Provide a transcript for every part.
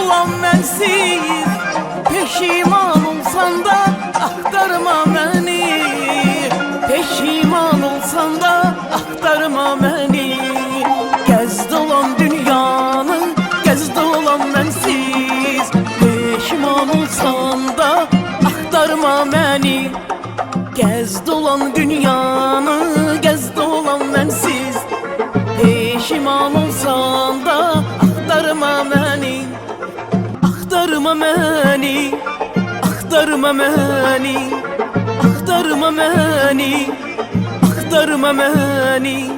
dolan bensiz. Peşiman olsan da aktarma beni. Peşiman olsan da aktarma beni. Gez dolan dünyanı, gez dolan bensiz. Peşiman olsan da aktarma beni. Gez dolan dünyanı, gez dolan bensiz. Peşiman olsan da aktarma beni. Aktarma beni, aktarma beni, aktarma beni, aktarma beni.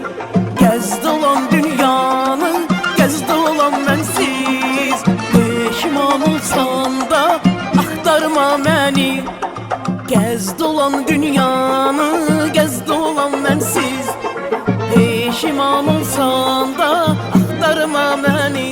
Gez dolan dünyanı, gez dolan bensiz. Peşiman olsan da aktarma beni. Gez dolan dünyanı, gez dolan bensiz. Peşiman olsan da aktarma beni.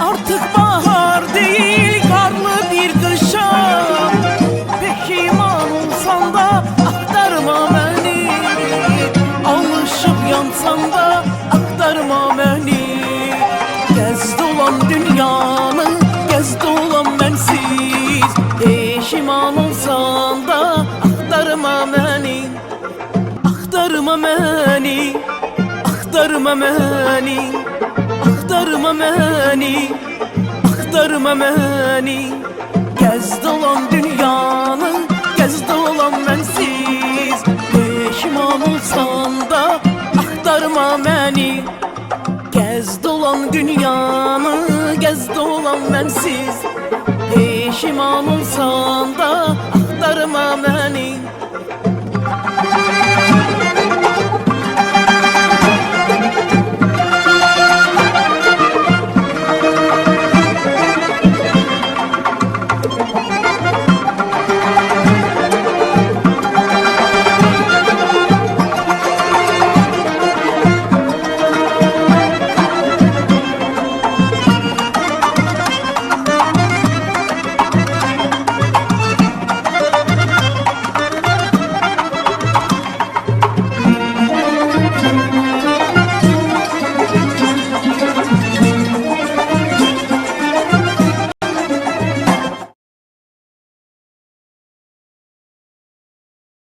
Artık bahar değil, karlı bir kışam. Peşiman olsan da aktarma beni. Alışıp yansan da aktarma beni. Gez dolan dünyanı, gez dolan bensiz. Peşiman olsan da aktarma beni. Aktarma beni, aktarma beni, aktarma beni, aktarma beni. Gez dolan dünyanı, gez dolan bensiz. Peşiman olsan da aktarma beni. Gez dolan dünyanı, gez dolan bensiz. Peşiman olsan da aktarma beni.